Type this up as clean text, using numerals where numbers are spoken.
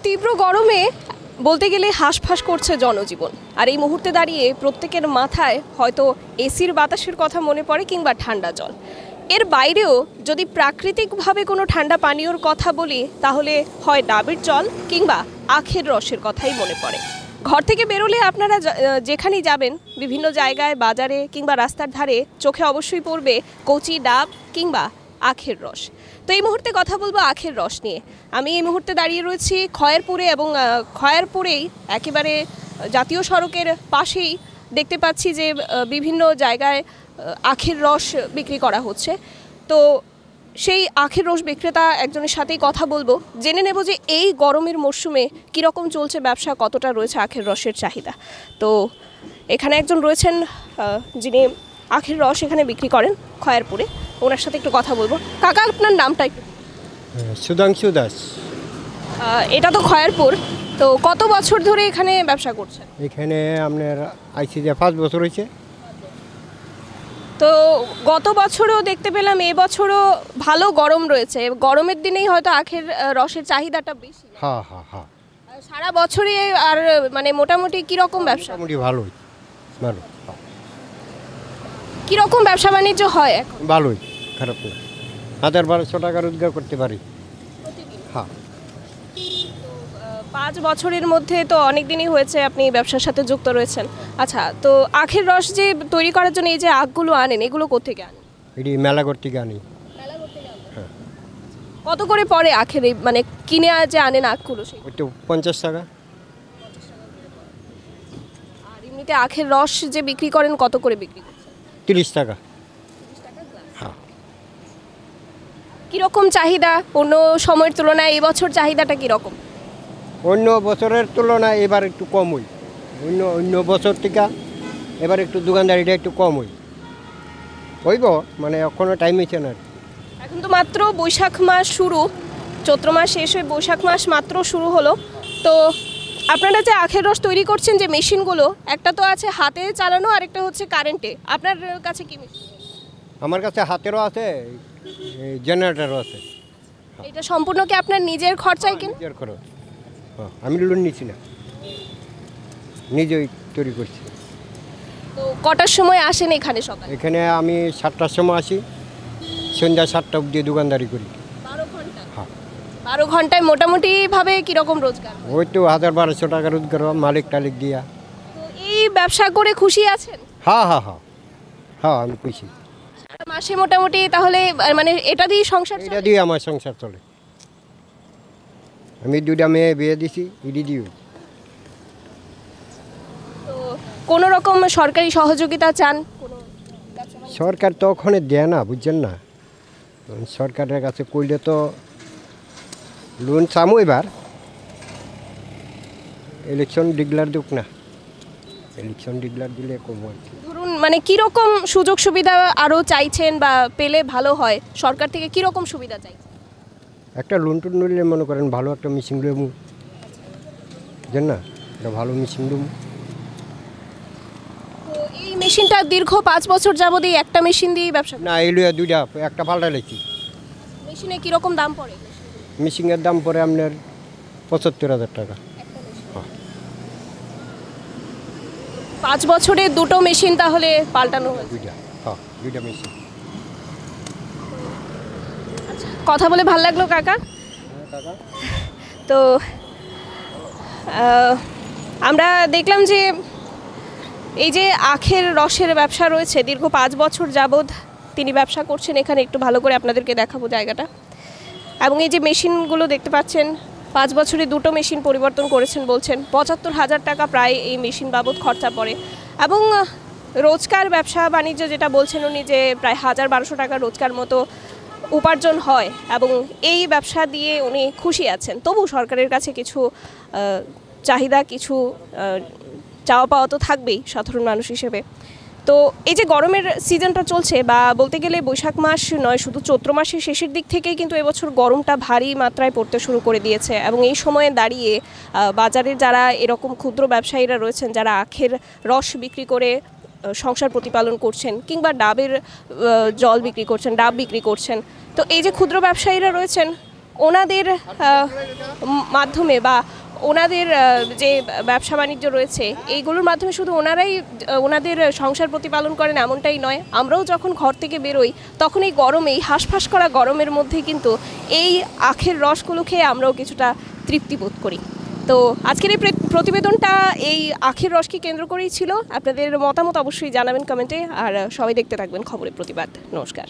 তীব্র গরমে বলতে গেলে হাঁসফাঁস করছে জনজীবন। আর এই মুহূর্তে দাঁড়িয়ে প্রত্যেকের মাথায় হয়তো এসির বাতাসের কথা মনে পড়ে কিংবা ঠান্ডা জল। এর বাইরেও যদি প্রাকৃতিকভাবে কোনো ঠান্ডা পানীয়র কথা বলি তাহলে হয় ডাবের জল কিংবা আখের রসের কথাই মনে পড়ে। ঘর থেকে বেরোলে আপনারা যেখানেই যাবেন বিভিন্ন জায়গায় বাজারে কিংবা রাস্তার ধারে চোখে অবশ্যই পড়বে কচি ডাব কিংবা আখের রস। তো এই মুহূর্তে কথা বলবো আখের রস নিয়ে। আমি এই মুহূর্তে দাঁড়িয়ে রয়েছি খয়েরপুরে এবং খয়েরপুরেই একেবারে জাতীয় সড়কের পাশেই দেখতে পাচ্ছি যে বিভিন্ন জায়গায় আখের রস বিক্রি করা হচ্ছে। তো সেই আখের রস বিক্রেতা একজনের সাথেই কথা বলবো, জেনে নেব যে এই গরমের মরশুমে কীরকম চলছে ব্যবসা, কতটা রয়েছে আখের রসের চাহিদা। তো এখানে একজন রয়েছেন যিনি আখের রস এখানে বিক্রি করেন খয়েরপুরে, ওনার সাথে একটু কথা বলবো। কাকা, আপনার নামটা একটু? সুধাংশু দাস। এটা তো খয়েরপুর, তো কত বছর ধরে এখানে ব্যবসা করছেন? এখানে আপনার আইসি যে 5 বছর হয়েছে। তো গত বছরও দেখতে পেলাম, এবছরও ভালো গরম রয়েছে, গরমের দিনেই হয়তো আখের রসের চাহিদাটা বেশি। হ্যাঁ হ্যাঁ হ্যাঁ, সারা বছরই আর মানে মোটামুটি কীরকম ব্যবসা? মোটামুটি ভালোই, ভালো। কীরকম ব্যবসা বাণিজ্য হয় এখন? ভালোই, খারাপ না। 1000-1200 টাকা রোজগার করতে পারি। হ্যাঁ, 5 বছরের মধ্যে তো অনেক দিনই হয়েছে আপনি ব্যবসার সাথে যুক্ত রয়েছেন। আচ্ছা, তো আখের রস যে তৈরি করার জন্য এই যে আখগুলো আনেন, এগুলো কোত্থেকে আনেন? এটি মেলা করতে আনি। হ্যাঁ। কত করে পড়ে আখের এই মানে কিনে যে আনেন আখগুলো? ওই তো 50 টাকা। আর এমনিতে আখের রস যে বিক্রি করেন কত করে বিক্রি করছেন? 30 টাকা। হ্যাঁ। কীরকম চাহিদা অন্য সময়ের তুলনায় এবছর চাহিদাটা কীরকম? অন্য বছরের তুলনায় এবার একটু কম হই। অন্য বছর থেকে এবার একটু দোকানদারিটা একটু কম হইব, মানে এখনও টাইম হয়েছে না। এখন তো মাত্র বৈশাখ মাস শুরু, চৈত্র মাস শেষ হয়ে বৈশাখ মাস মাত্র শুরু হলো। তো আপনারা যে আখের রস তৈরি করছেন যে মেশিনগুলো, একটা তো আছে হাতে চালানো আর একটা হচ্ছে কারেন্টে, আপনার কাছে কি মেশিন? আমার কাছে হাতেরও আছে, জেনারেটারও আছে। এটা সম্পূর্ণ কি আপনার নিজের খরচায় কিনা? নিজের খরচ। হ্যাঁ, আমি লোন নিচ্ছি না, নিজেই তৈরি করছি। তো কটার সময় আসেন এখানে সকালে? এখানে আমি 7টার সময় আসি, সন্ধ্যা 7টা অবধি দোকানদারি করি। 12 ঘন্টা? হ্যাঁ। 12 ঘন্টায় মোটামুটিভাবে কীরকম রোজগার? ওই তো 1000-1200 টাকা রোজগার মালিক টালিক দিয়া। তো এই ব্যবসা করে খুশি আছেন? হ্যাঁ হ্যাঁ হ্যাঁ হ্যাঁ, আমি খুশি। মাসে মোটামুটি তাহলে মানে এটা দিয়ে সংসার এটা দিয়ে আমার সংসার চলে। আমি 2টা মেয়ে বিয়ে দিছি, ইডি দিও। তো কোনো রকম সরকারি সহযোগিতা চান? সরকার তো ওখানে দেয় না, বুঝছেন না। সরকারের কাছে করলে তো লোন চামো, এবার ইলেকশন ডিক্লার দুক না, ইলেকশন ডিক্লার দিলে কম আর কি। ধরুন মানে কীরকম সুযোগ সুবিধা আরও চাইছেন বা পেলে ভালো হয়, সরকার থেকে কীরকম সুবিধা চাইছেন? একটা লোন টোন নিলে মনে করেন ভালো একটা মেশিন নেবো, বুঝছেন না, একটা ভালো মেশিন নেবো। তো এই মেশিনটা দীর্ঘ 5 বছর যাবত এই একটা মেশিন দিয়েই ব্যবসা? না, এই লইয়া 2টা, একটা পাল্টা লেছি। মেশিনে কীরকম দাম পড়ে? মেশিনের দাম পড়ে আপনার 75,000 টাকা। 5 বছরে 2টো মেশিন তাহলে পাল্টানো হয়েছে? 2টা, হ্যাঁ 2টা মেশিন। কথা বলে ভালো লাগলো কাকা। তো আমরা দেখলাম যে এই যে আখের রসের ব্যবসা রয়েছে, দীর্ঘ 5 বছর যাবৎ তিনি ব্যবসা করছেন এখানে। একটু ভালো করে আপনাদেরকে দেখাবো জায়গাটা। এবং এই যে মেশিনগুলো দেখতে পাচ্ছেন, 5 বছরে 2টো মেশিন পরিবর্তন করেছেন বলছেন। 75,000 টাকা প্রায় এই মেশিন বাবদ খরচা পড়ে। এবং রোজকার ব্যবসা বাণিজ্য যেটা বলছেন উনি, যে প্রায় 1000-1200 টাকা রোজকার মতো উপার্জন হয় এবং এই ব্যবসা দিয়ে উনি খুশি আছেন। তবু সরকারের কাছে কিছু চাহিদা, কিছু চাওয়া পাওয়া তো থাকবেই সাধারণ মানুষ হিসেবে। তো এই যে গরমের সিজনটা চলছে, বা বলতে গেলে বৈশাখ মাস নয়, শুধু চৈত্র মাসের শেষের দিক থেকেই কিন্তু এবছর গরমটা ভারী মাত্রায় পড়তে শুরু করে দিয়েছে। এবং এই সময়ে দাঁড়িয়ে বাজারে যারা এরকম ক্ষুদ্র ব্যবসায়ীরা রয়েছেন, যারা আখের রস বিক্রি করে সংসার প্রতিপালন করছেন কিংবা ডাবের জল বিক্রি করছেন, ডাব বিক্রি করছেন, তো এই যে ক্ষুদ্র ব্যবসায়ীরা রয়েছেন ওনাদের মাধ্যমে বা ওনাদের যে ব্যবসা বাণিজ্য রয়েছে এইগুলোর মাধ্যমে শুধু ওনারাই ওনাদের সংসার প্রতিপালন করেন এমনটাই নয়, আমরাও যখন ঘর থেকে বেরোই তখন এই গরমে, এই হাঁসফাঁস করা গরমের মধ্যে কিন্তু এই আখের রসগুলো খেয়ে আমরাও কিছুটা তৃপ্তি বোধ করি। তো আজকের এই প্রতিবেদনটা এই আখের রসকে কেন্দ্র করেই ছিল। আপনাদের মতামত অবশ্যই জানাবেন কমেন্টে, আর সবাই দেখতে থাকবেন খবরের প্রতিবাদ। নমস্কার।